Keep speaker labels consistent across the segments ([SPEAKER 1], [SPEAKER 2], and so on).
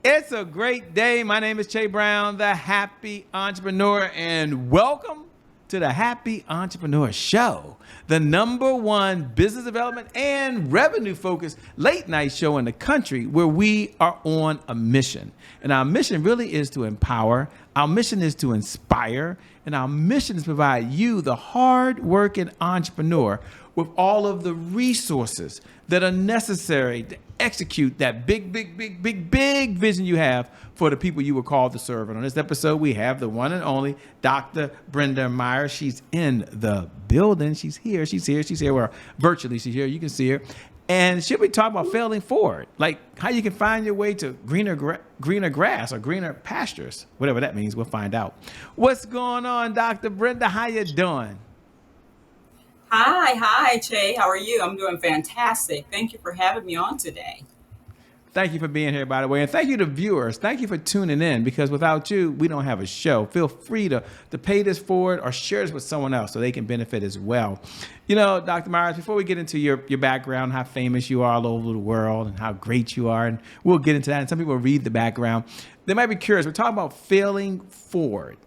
[SPEAKER 1] It's a great day. My name is Che Brown, the Happy Entrepreneur, and welcome to the Happy Entrepreneur Show, the #1 business development and revenue focused late night show in the country where we are on a mission. And our mission really is to empower, our mission is to inspire, and our mission is to provide you, the hard-working entrepreneur, with all of the resources that are necessary to execute that big vision you have for the people you were called to serve. And on this episode, we have the one and only Dr. Brenda Meyer. She's in the building. She's here. Well, virtually, she's here. You can see her. And she'll be talking about failing forward, like how you can find your way to greener grass or greener pastures, whatever that means. We'll find out. What's going on, Dr. Brenda? How you doing?
[SPEAKER 2] Hi, Che. How are you? I'm doing fantastic. Thank you for having me on today.
[SPEAKER 1] Thank you for being here, by the way. And thank you to viewers. Thank you for tuning in, because without you, we don't have a show. Feel free to pay this forward or share this with someone else so they can benefit as well. You know, Dr. Myers, before we get into your background, how famous you are all over the world and how great you are, and we'll get into that. And some people read the background. They might be curious. We're talking about failing forward.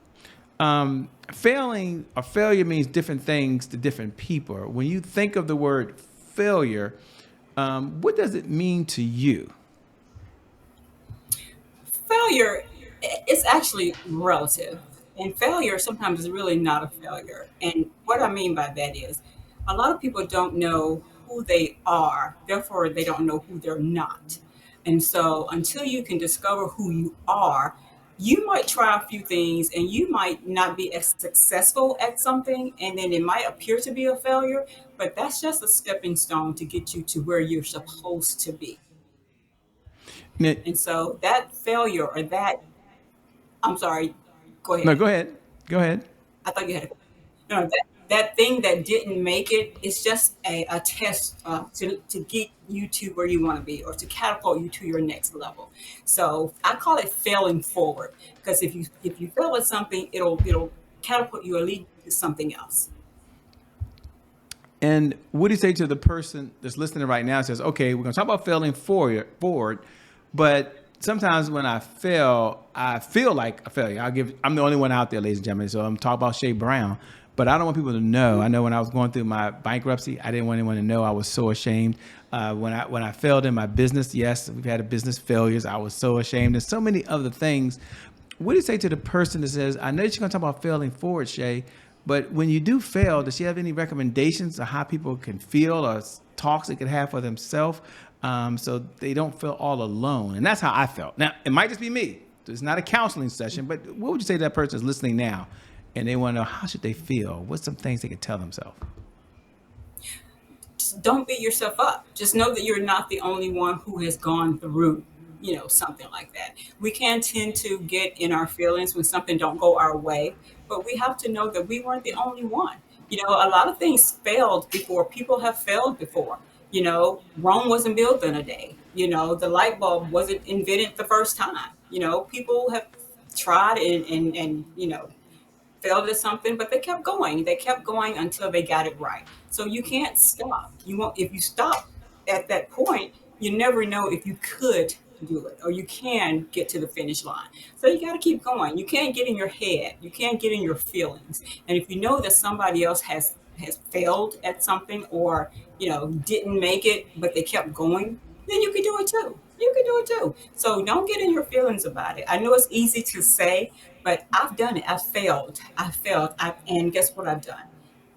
[SPEAKER 1] Failing or failure means different things to different people. When you think of the word failure, what does it mean to you?
[SPEAKER 2] Failure is actually relative, and failure sometimes is really not a failure. And what I mean by that is a lot of people don't know who they are, therefore they don't know who they're not. And so until you can discover who you are, you might try a few things and you might not be as successful at something, and then it might appear to be a failure, but that's just a stepping stone to get you to where you're supposed to be.
[SPEAKER 1] No,
[SPEAKER 2] And so that failure or that, I'm sorry, go
[SPEAKER 1] no,
[SPEAKER 2] ahead.
[SPEAKER 1] go ahead. Go ahead.
[SPEAKER 2] I thought you had no, that thing that didn't make it is just a test to get you to where you want to be or to catapult you to your next level. So I call it failing forward, because if you fail at something, it'll catapult you or lead you to something else.
[SPEAKER 1] And what do you say to the person that's listening right now and says, okay, we're going to talk about failing forward, but sometimes when I fail, I feel like a failure. I'm the only one out there, ladies and gentlemen. So I'm talking about Che Brown, but I don't want people to know. I know when I was going through my bankruptcy, I didn't want anyone to know. I was so ashamed. When I failed in my business, yes, we've had business failures. I was so ashamed. There's so many other things. What do you say to the person that says, I know you're going to talk about failing forward, Che, but when you do fail, does she have any recommendations on how people can feel or talks they can have for themselves, so they don't feel all alone? And that's how I felt. Now, it might just be me. It's not a counseling session, but what would you say to that person that's listening now and they want to know how should they feel? What's some things they can tell themselves?
[SPEAKER 2] Just don't beat yourself up. Just know that you're not the only one who has gone through, something like that. We can tend to get in our feelings when something don't go our way, but we have to know that we weren't the only one. A lot of things failed before. People have failed before. Rome wasn't built in a day. The light bulb wasn't invented the first time. People have tried and failed at something, but they kept going. They kept going until they got it right. So you can't stop. You won't. If you stop at that point, you never know if you could do it or you can get to the finish line. So you got to keep going. You can't get in your head. You can't get in your feelings. And if you know that somebody else has failed at something or didn't make it, but they kept going, then you can do it too. You can do it too. So don't get in your feelings about it. I know it's easy to say, but I've done it. I've failed. And guess what I've done?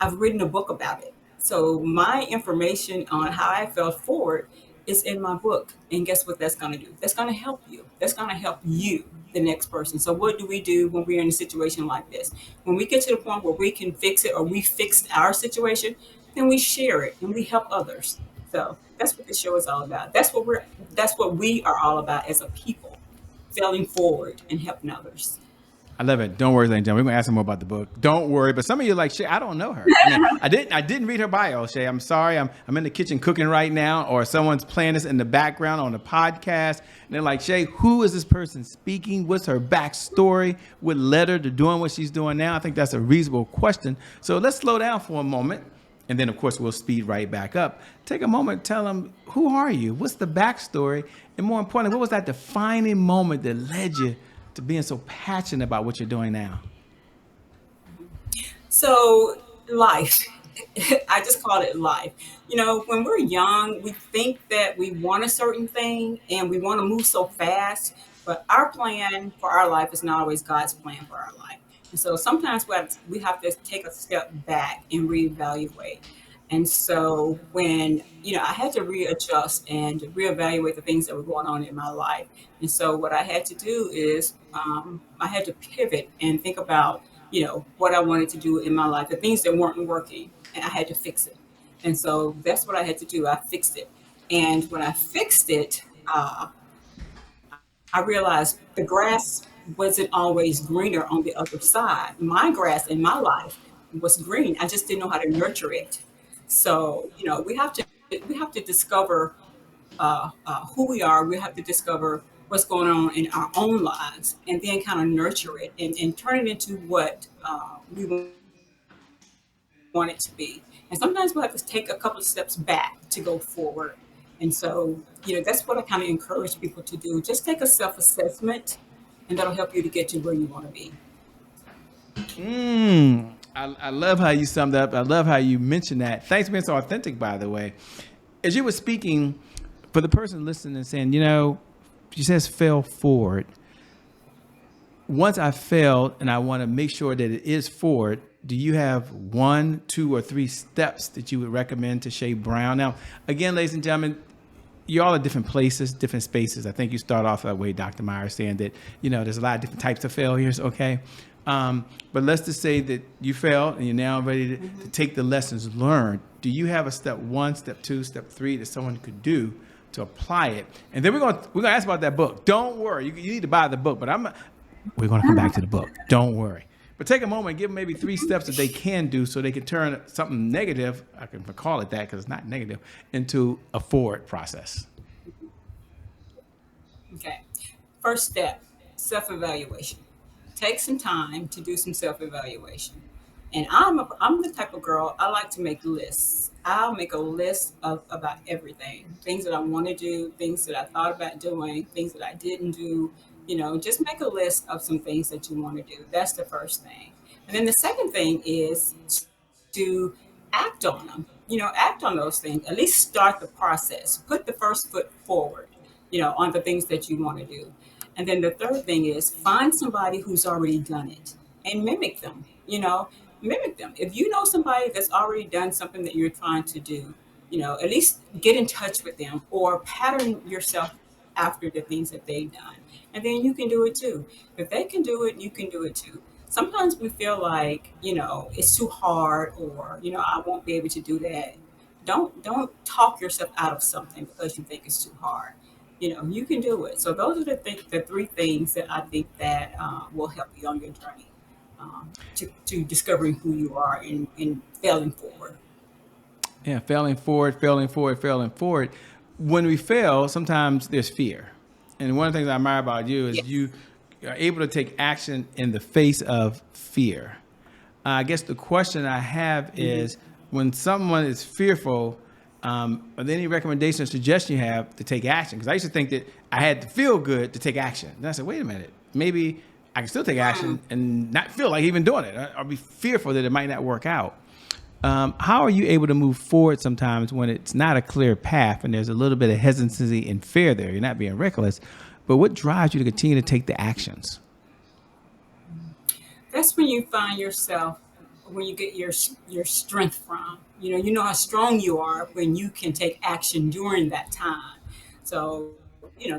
[SPEAKER 2] I've written a book about it. So my information on how I fell forward is in my book. And guess what that's going to do? That's going to help you. That's going to help you, the next person. So what do we do when we're in a situation like this? When we get to the point where we can fix it or we fixed our situation, then we share it and we help others. So that's what this show is all about. That's what we are all about as a people, failing forward and helping others.
[SPEAKER 1] I love it. Don't worry, ladies and gentlemen. We're going to ask some more about the book. Don't worry. But some of you are like, Shay, I don't know her. I didn't read her bio, Shay. I'm sorry. I'm in the kitchen cooking right now, or someone's playing this in the background on the podcast. And they're like, Shay, who is this person speaking? What's her backstory? What led her to doing what she's doing now? I think that's a reasonable question. So let's slow down for a moment And then, of course, we'll speed right back up. Take a moment, tell them, who are you? What's the backstory? And more importantly, what was that defining moment that led you to being so passionate about what you're doing now?
[SPEAKER 2] So, life. I just call it life. When we're young, we think that we want a certain thing and we want to move so fast, but our plan for our life is not always God's plan for our life. And so sometimes we have to take a step back and reevaluate. And so when I had to readjust and reevaluate the things that were going on in my life. And so what I had to do is I had to pivot and think about what I wanted to do in my life, the things that weren't working, and I had to fix it. And so that's what I had to do. I fixed it. And when I fixed it, I realized the grass wasn't always greener on the other side. My grass in my life was green. I just didn't know how to nurture it. So, we have to discover who we are. We have to discover what's going on in our own lives, and then kind of nurture it and turn it into what we want it to be. And sometimes we'll have to take a couple of steps back to go forward. And so, that's what I kind of encourage people to do. Just take a self assessment, and that'll help you to get to where you want to be.
[SPEAKER 1] I love how you summed up. I love how you mentioned that. Thanks for being so authentic, by the way. As you were speaking, for the person listening and saying, she says fail forward. Once I failed and I want to make sure that it is forward, do you have one, two, or three steps that you would recommend to Shay Brown? Now, again, ladies and gentlemen, you all are different places, different spaces. I think you start off that way, Dr. Meyer, saying that, there's a lot of different types of failures, okay? But let's just say that you failed and you're now ready to take the lessons learned. Do you have a step one, step two, step three that someone could do to apply it? And then we're gonna ask about that book. Don't worry, you need to buy the book, but we're gonna come back to the book. Don't worry. But take a moment, give them maybe three steps that they can do so they can turn something negative, I can call it that because it's not negative, into a forward process.
[SPEAKER 2] Okay. First step, self evaluation. Take some time to do some self evaluation. And I'm the type of girl, I like to make lists. I'll make a list of about everything, things that I want to do, things that I thought about doing, things that I didn't do. Just make a list of some things that you want to do. That's the first thing. And then the second thing is to act on them. Act on those things. At least start the process. Put the first foot forward, on the things that you want to do. And then the third thing is find somebody who's already done it and mimic them. Mimic them. If you know somebody that's already done something that you're trying to do, at least get in touch with them or pattern yourself after the things that they've done. And then you can do it too. If they can do it, you can do it too. Sometimes we feel like, it's too hard or, I won't be able to do that. Don't talk yourself out of something because you think it's too hard. You can do it. So those are the three things that I think that will help you on your journey to discovering who you are and failing forward.
[SPEAKER 1] Yeah, failing forward, failing forward, failing forward. When we fail, sometimes there's fear. And one of the things I admire about you is
[SPEAKER 2] Yes.
[SPEAKER 1] you are able to take action in the face of fear. I guess the question I have
[SPEAKER 2] Mhm.
[SPEAKER 1] is when someone is fearful, are there any recommendations or suggestions you have to take action? Because I used to think that I had to feel good to take action. Then I said, wait a minute, maybe I can still take
[SPEAKER 2] Mm.
[SPEAKER 1] action and not feel like even doing it or be fearful that it might not work out. How are you able to move forward sometimes when it's not a clear path and there's a little bit of hesitancy and fear there? You're not being reckless, but what drives you to continue to take the actions?
[SPEAKER 2] That's when you find yourself, when you get your strength from. You know how strong you are when you can take action during that time. So,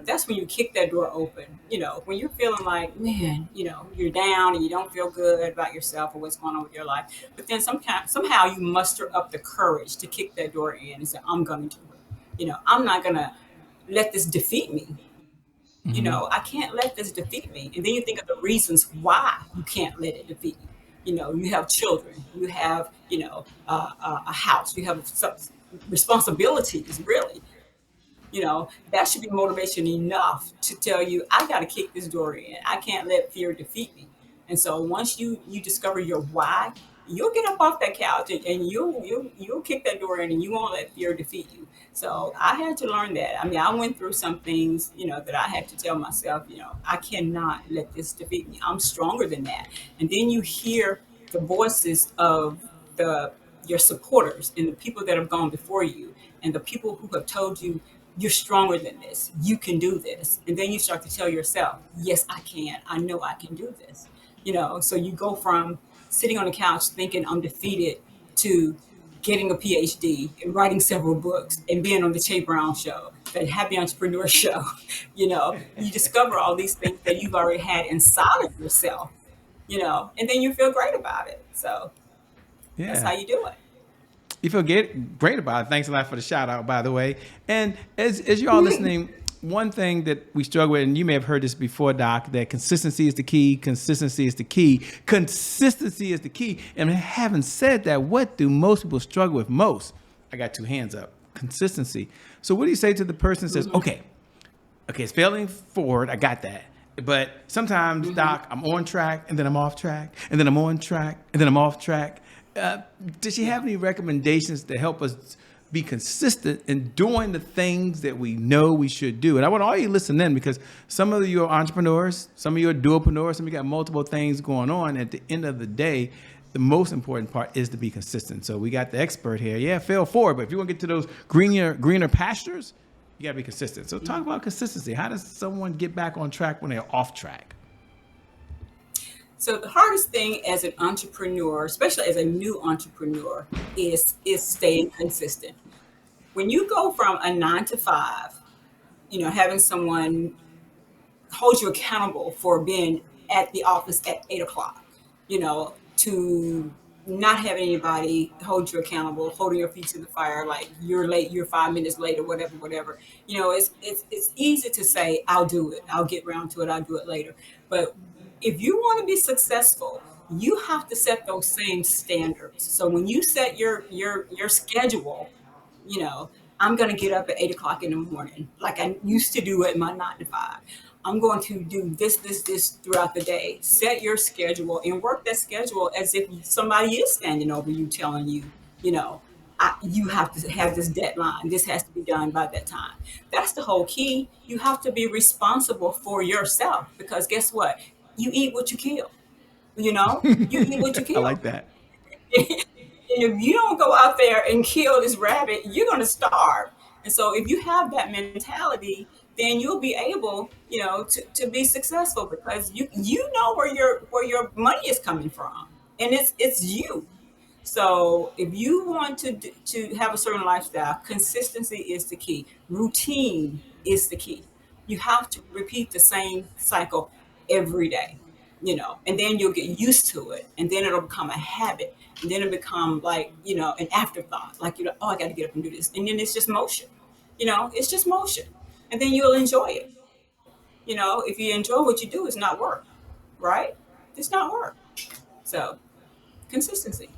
[SPEAKER 2] that's when you kick that door open. When you're feeling like, man, you're down and you don't feel good about yourself or what's going on with your life. But then somehow you muster up the courage to kick that door in and say, I'm going to do it. I'm not going to let this defeat me. I can't let this defeat me. And then you think of the reasons why you can't let it defeat you. You have children, you have, a house, you have some responsibilities, really. That should be motivation enough to tell you, I got to kick this door in. I can't let fear defeat me. And so once you discover your why, you'll get up off that couch and you'll kick that door in and you won't let fear defeat you. So I had to learn that. I mean, I went through some things, that I had to tell myself, I cannot let this defeat me. I'm stronger than that. And then you hear the voices of the your supporters and the people that have gone before you and the people who have told you you're stronger than this. You can do this. And then you start to tell yourself, yes, I can. I know I can do this. So you go from sitting on the couch thinking I'm defeated to getting a PhD and writing several books and being on the Che Brown show, that happy entrepreneur show. You discover all these things that you've already had inside of yourself, and then you feel great about it. So that's
[SPEAKER 1] Yeah.
[SPEAKER 2] how you do it.
[SPEAKER 1] You feel great about it. Thanks a lot for the shout out, by the way. And as you're all listening, one thing that we struggle with, and you may have heard this before, Doc, that consistency is the key. Consistency is the key. Consistency is the key. And having said that, what do most people struggle with most? I got two hands up. Consistency. So what do you say to the person that says, okay, it's failing forward. I got that. But sometimes, Doc, I'm on track, and then I'm off track, and then I'm on track, and then I'm off track. Does she have any recommendations to help us be consistent in doing the things that we know we should do? And I want all you to listen in, because some of you are entrepreneurs, some of you are dualpreneurs, some of you got multiple things going on. At the end of the day, the most important part is to be consistent. So we got the expert here. Yeah, fail forward, but if you want to get to those greener pastures, you got to be consistent. So talk about consistency. How does someone get back on track when they're off track?
[SPEAKER 2] So the hardest thing as an entrepreneur, especially as a new entrepreneur, is staying consistent. When you go from a 9 to 5, having someone hold you accountable for being at the office at 8 o'clock, to not having anybody hold you accountable, holding your feet to the fire, like you're late, you're 5 minutes late, or whatever. It's easy to say, I'll do it, I'll get around to it, I'll do it later. But if you want to be successful, you have to set those same standards. So when you set your schedule, you know, I'm going to get up at 8 o'clock in the morning, like I used to do at my 9 to 5. I'm going to do this throughout the day. Set your schedule and work that schedule as if somebody is standing over you telling you, you know, you have to have this deadline. This has to be done by that time. That's the whole key. You have to be responsible for yourself, because guess what? You eat what you kill. You eat what you
[SPEAKER 1] I
[SPEAKER 2] kill.
[SPEAKER 1] like that.
[SPEAKER 2] And if you don't go out there and kill this rabbit, you're going to starve. And so if you have that mentality, then you'll be able, to be successful, because you know where your money is coming from, and it's you. So if you want to have a certain lifestyle, consistency is the key. Routine is the key. You have to repeat the same cycle every day, and then you'll get used to it, and then it'll become a habit, and then it'll become like, an afterthought, like, oh, I got to get up and do this, and then it's just motion. It's just motion, and then you'll enjoy it. If you enjoy what you do, it's not work, right? It's not work. So consistency.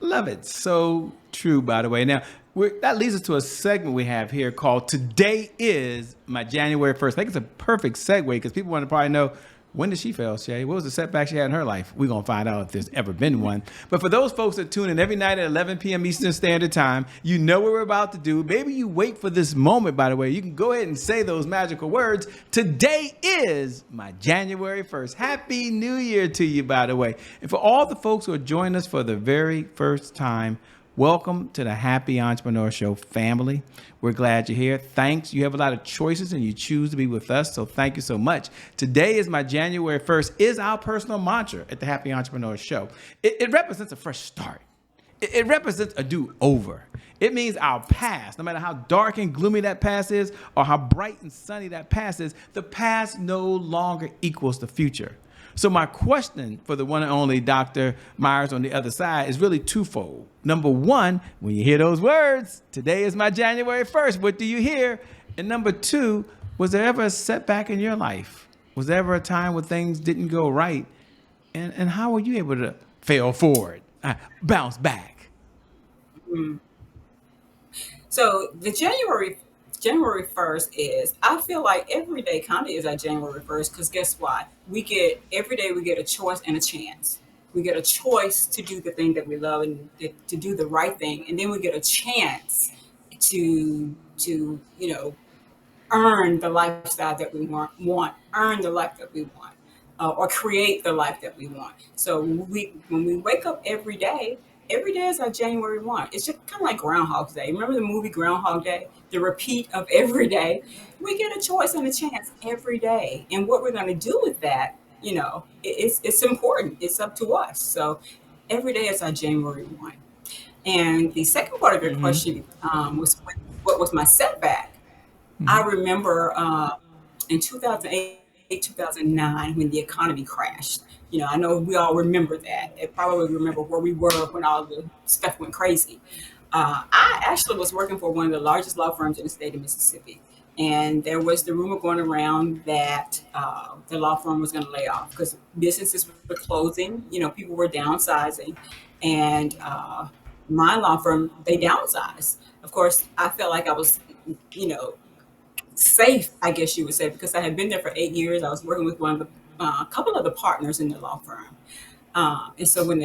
[SPEAKER 1] Love it. So true, by the way. Now, that leads us to a segment we have here called Today is My January 1st. I think it's a perfect segue, because people want to probably know, when did she fail, Shay? What was the setback she had in her life? We're going to find out if there's ever been one. But for those folks that tune in every night at 11 p.m. Eastern Standard Time, you know what we're about to do. Maybe you wait for this moment, by the way. You can go ahead and say those magical words. Today is my January 1st. Happy New Year to you, by the way. And for all the folks who are joining us for the very first time, welcome to the Happy Entrepreneur Show family. We're glad you're here. Thanks. You have a lot of choices and you choose to be with us, so thank you so much. Today is my January 1st is our personal mantra at the Happy Entrepreneur Show. It represents a fresh start. It represents a do-over. It means our past, no matter how dark and gloomy that past is or how bright and sunny that past is, the past no longer equals the future. So my question for the one and only Dr. Myers on the other side is really twofold. Number one, when you hear those words, today is my January 1st, what do you hear? And number two, was there ever a setback in your life? Was there ever a time when things didn't go right? And how were you able to fail forward, bounce back?
[SPEAKER 2] So the January 1st is, I feel like every day kind of is our January 1st, because guess what? Every day we get a choice and a chance. We get a choice to do the thing that we love and to do the right thing, and then we get a chance to earn the lifestyle that we want, earn the life that we want, or create the life that we want. So when we wake up every day is our January 1. It's just kind of like Groundhog Day. Remember the movie Groundhog Day? The repeat of every day. We get a choice and a chance every day, and what we're going to do with that, it's important. It's up to us. So every day is our January 1. And the second part of your
[SPEAKER 1] Mm-hmm.
[SPEAKER 2] question was what was my setback? I
[SPEAKER 1] Mm-hmm.
[SPEAKER 2] remember in 2008, 2009, when the economy crashed. I know we all remember that. And probably remember where we were when all the stuff went crazy. I actually was working for one of the largest law firms in the state of Mississippi. And there was the rumor going around that the law firm was going to lay off because businesses were closing, people were downsizing. And my law firm, they downsized. Of course, I felt like I was, you know, safe, I guess you would say, because I had been there for 8 years. I was working with one of the couple of the partners in the law firm, and so when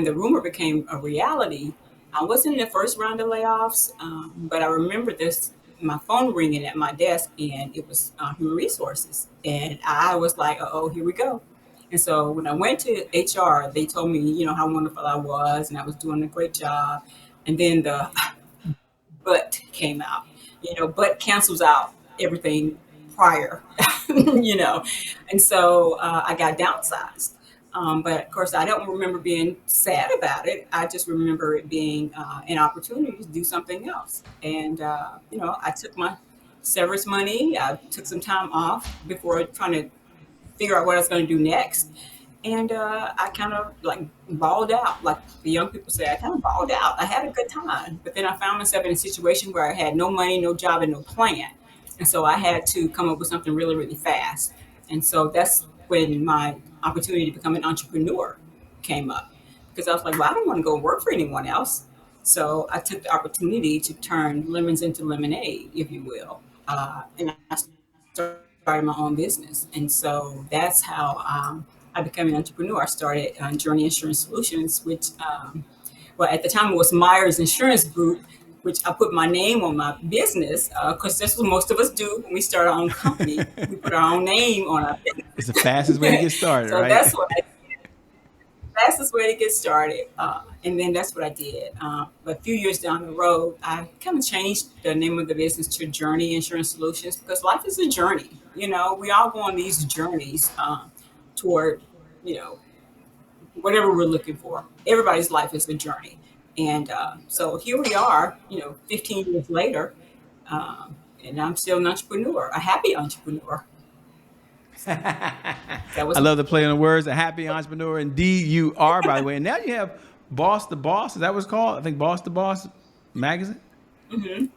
[SPEAKER 2] the rumor became a reality, I wasn't in the first round of layoffs, but I remember this my phone ringing at my desk, and it was human resources, and I was like, "Oh, here we go." And so when I went to HR, they told me, how wonderful I was, and I was doing a great job. And then the but came out. But cancels out everything prior, you know. And so I got downsized. But of course, I don't remember being sad about it. I just remember it being an opportunity to do something else. And, I took my severance money. I took some time off before trying to figure out what I was going to do next. And I kind of like balled out, like the young people say. I kind of balled out. I had a good time, but then I found myself in a situation where I had no money, no job, and no plan. And so I had to come up with something really, really fast. And so that's when my opportunity to become an entrepreneur came up, because I was like, well, I don't want to go work for anyone else. So I took the opportunity to turn lemons into lemonade, if you will. And I started my own business. And so that's how I became an entrepreneur. I started Journey Insurance Solutions, which, well, at the time it was Myers Insurance Group, which I put my name on my business because that's what most of us do when we start our own company. We put our own name on our
[SPEAKER 1] It's the fastest way to get
[SPEAKER 2] business.
[SPEAKER 1] started,
[SPEAKER 2] So
[SPEAKER 1] right?
[SPEAKER 2] that's what I fastest way to get started. And then that's what I did. But a few years down the road, I kind of changed the name of the business to Journey Insurance Solutions because life is a journey. We all go on these journeys toward, you know, whatever we're looking for. Everybody's life is a journey. And so here we are, 15 years later, and I'm still an entrepreneur, a happy entrepreneur. So that
[SPEAKER 1] I
[SPEAKER 2] was
[SPEAKER 1] love the play on the words. A happy entrepreneur, indeed you are. By the way, and now you have Boss to Boss. Is that what it's called? I think Boss to Boss magazine.
[SPEAKER 2] mhm.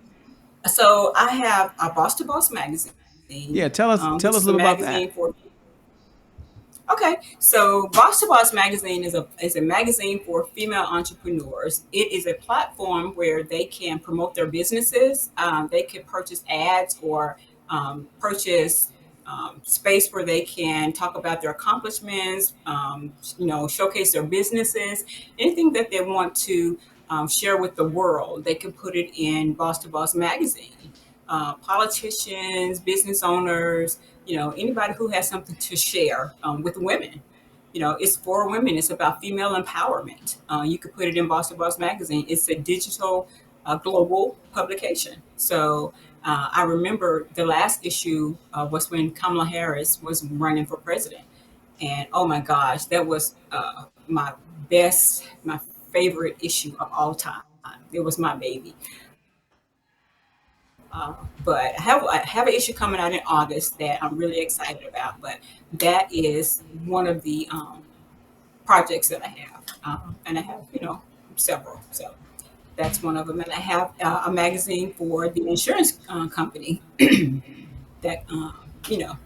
[SPEAKER 2] So I have a Boss to Boss magazine,
[SPEAKER 1] Yeah, tell
[SPEAKER 2] which
[SPEAKER 1] us a
[SPEAKER 2] is a
[SPEAKER 1] little about that.
[SPEAKER 2] magazine for. Okay, so Boss to Boss magazine is a magazine for female entrepreneurs. It is a platform where they can promote their businesses. They can purchase ads or purchase space where they can talk about their accomplishments. Showcase their businesses. Anything that they want to share with the world, they can put it in Boss to Boss magazine. Politicians, business owners, anybody who has something to share with women. It's for women. It's about female empowerment. You could put it in Boss to Boss magazine. It's a digital, global publication. So I remember the last issue was when Kamala Harris was running for president, and oh my gosh, that was my favorite issue of all time. It was my baby. But I have an issue coming out in August that I'm really excited about. But that is one of the projects that I have, and I have several. So that's one of them. And I have a magazine for the insurance company that you know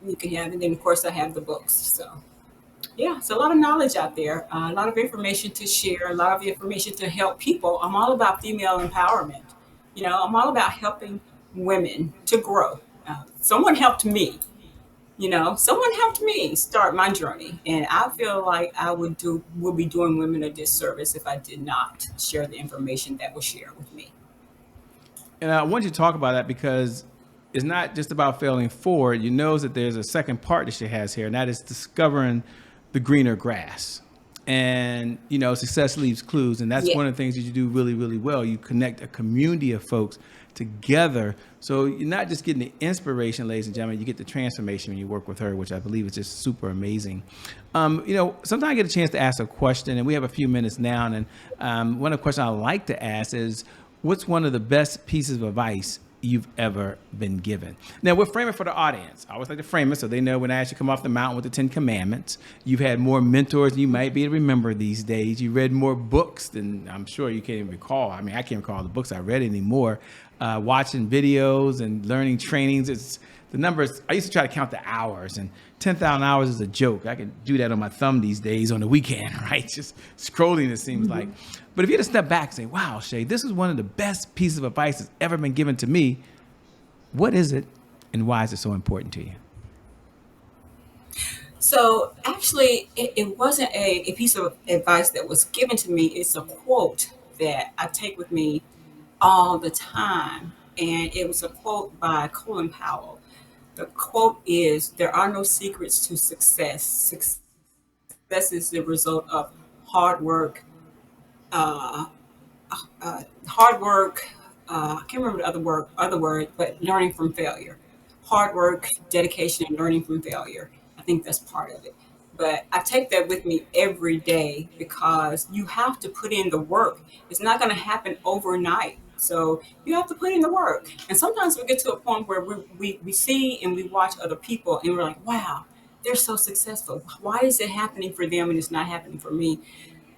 [SPEAKER 2] you can have, and then of course I have the books. So yeah, it's a lot of knowledge out there, a lot of information to share, a lot of information to help people. I'm all about female empowerment. I'm all about helping women to grow. Someone helped me, Someone helped me start my journey, and I feel like would be doing women a disservice if I did not share the information that was shared with me.
[SPEAKER 1] And I want you to talk about that because it's not just about failing forward. You know that there's a second part that she has here, and that is discovering the greener grass. And success leaves clues, and that's
[SPEAKER 2] Yeah.
[SPEAKER 1] one of the things that you do really, really well. You connect a community of folks together, so you're not just getting the inspiration, ladies and gentlemen. You get the transformation when you work with her, which I believe is just super amazing. Sometimes I get a chance to ask a question, and we have a few minutes now. And one of the questions I like to ask is, what's one of the best pieces of advice you've ever been given? Now, we're framing for the audience. I always like to frame it so they know when I actually come off the mountain with the 10 Commandments. You've had more mentors than you might be able to remember these days. You read more books than I'm sure you can't even recall. I mean, I can't recall the books I read anymore. Watching videos and learning trainings. It's the numbers. I used to try to count the hours, and 10,000 hours is a joke. I can do that on my thumb these days on the weekend, right? Just scrolling, it seems like. But if you had to step back and say, wow, Shay, this is one of the best pieces of advice that's ever been given to me, what is it, and why is it so important to you?
[SPEAKER 2] So actually, it wasn't a piece of advice that was given to me. It's a quote that I take with me all the time. And it was a quote by Colin Powell. The quote is, "There are no secrets to success. Success is the result of hard work, uh, hard work. I can't remember the other word, but learning from failure. Hard work, dedication, and learning from failure. I think that's part of it. But I take that with me every day because you have to put in the work. It's not going to happen overnight. So you have to put in the work. And sometimes we get to a point where we see and we watch other people and we're like, wow, they're so successful. Why is it happening for them and it's not happening for me?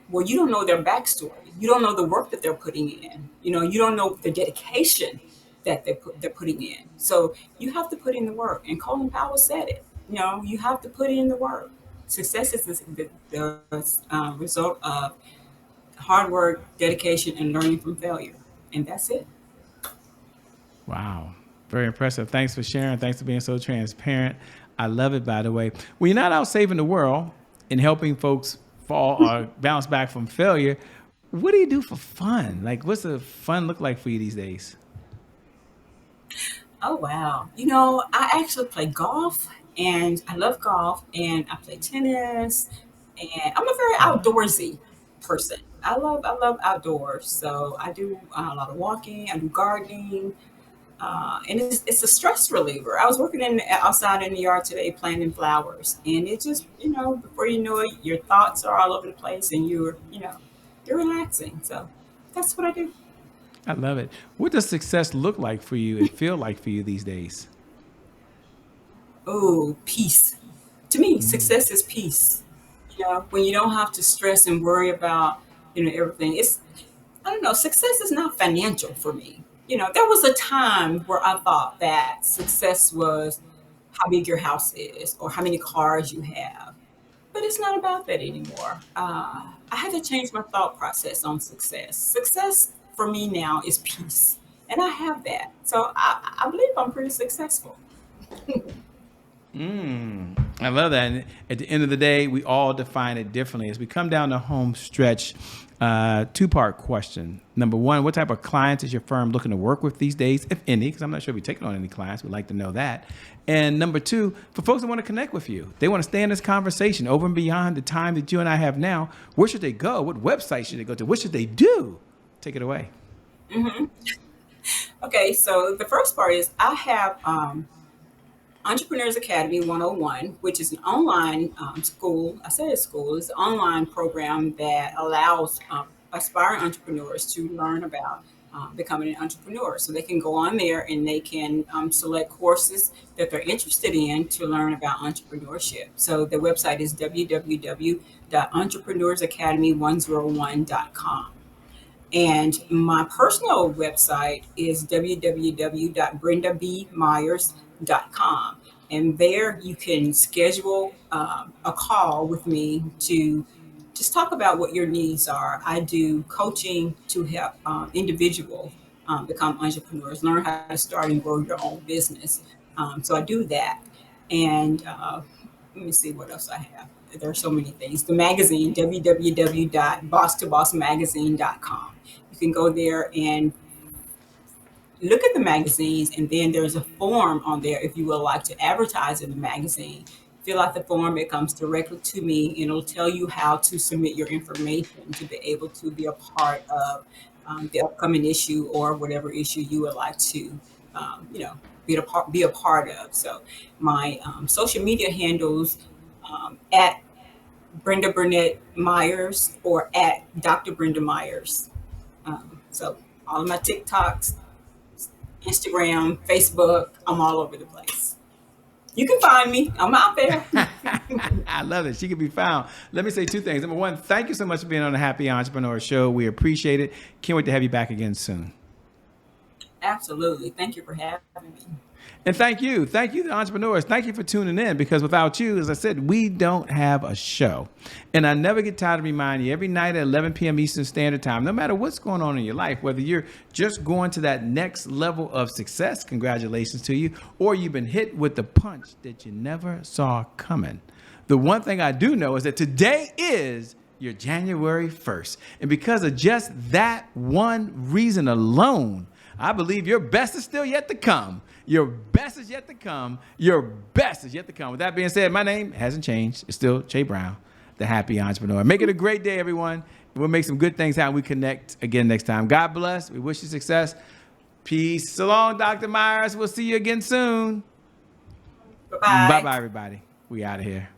[SPEAKER 2] Well, you don't know their backstory. You don't know the work that they're putting in. You don't know the dedication that they're putting in. So you have to put in the work. And Colin Powell said it. You have to put in the work. Success is the result of hard work, dedication, and learning from failure. And that's it.
[SPEAKER 1] Wow. Very impressive. Thanks for sharing. Thanks for being so transparent. I love it, by the way. When you're not out saving the world and helping folks fall or bounce back from failure, what do you do for fun? Like, what's the fun look like for you these days?
[SPEAKER 2] Oh, wow. I actually play golf and I love golf and I play tennis and I'm a very outdoorsy person. I love outdoors. So I do a lot of walking, I do gardening, and it's a stress reliever. I was working outside in the yard today planting flowers, and it just before you know it, your thoughts are all over the place, and you're relaxing. So that's what I do.
[SPEAKER 1] I love it. What does success look like for you and feel like for you these days?
[SPEAKER 2] Oh, peace. To me, success is peace. When you don't have to stress and worry about everything. I don't know. Success is not financial for me. There was a time where I thought that success was how big your house is or how many cars you have. But it's not about that anymore. I had to change my thought process on success. Success for me now is peace. And I have that. So I believe I'm pretty successful.
[SPEAKER 1] I love that. And at the end of the day, we all define it differently. As we come down the home stretch, two-part question. Number one, what type of clients is your firm looking to work with these days, if any? Because I'm not sure if we're taking on any clients. We'd like to know that. And number two, for folks that want to connect with you, they want to stay in this conversation over and beyond the time that you and I have now. Where should they go? What website should they go to? What should they do? Take it away.
[SPEAKER 2] Okay, so the first part is I have Entrepreneurs Academy 101, which is an online school. I say it's school, it's an online program that allows aspiring entrepreneurs to learn about becoming an entrepreneur. So they can go on there and they can select courses that they're interested in to learn about entrepreneurship. So the website is www.entrepreneursacademy101.com. And my personal website is www.brendabmyers.com. And there you can schedule a call with me to just talk about what your needs are. I do coaching to help individuals become entrepreneurs, learn how to start and grow your own business. So I do that. And let me see what else I have. There are so many things. The magazine, www.boss2bossmagazine.com. You can go there and look at the magazines, and then there's a form on there if you would like to advertise in the magazine. Fill out the form, it comes directly to me, and it'll tell you how to submit your information to be able to be a part of the upcoming issue or whatever issue you would like to, you know, be a part of. So my social media handles at Brenda Burnett Myers or at Dr. Brenda Myers. So all of my TikToks, Instagram, Facebook. I'm all over the place. You can find me. I'm out there.
[SPEAKER 1] I love it. She can be found. Let me say two things. Number one, thank you so much for being on the Happy Entrepreneur Show. We appreciate it. Can't wait to have you back again soon.
[SPEAKER 2] Absolutely. Thank you for having me.
[SPEAKER 1] And thank you, the entrepreneurs. Thank you for tuning in, because without you, as I said, we don't have a show. And I never get tired of reminding you every night at 11 p.m. Eastern Standard Time, no matter what's going on in your life, whether you're just going to that next level of success, congratulations to you, or you've been hit with the punch that you never saw coming. The one thing I do know is that today is your January 1st. And because of just that one reason alone, I believe your best is still yet to come. Your best is yet to come. Your best is yet to come. With that being said, my name hasn't changed. It's still Che Brown, the Happy Entrepreneur. Make it a great day, everyone. We'll make some good things happen. We connect again next time. God bless. We wish you success. Peace. So long, Dr. Myers. We'll see you again soon.
[SPEAKER 2] Bye-bye.
[SPEAKER 1] Bye-bye, everybody. We out of here.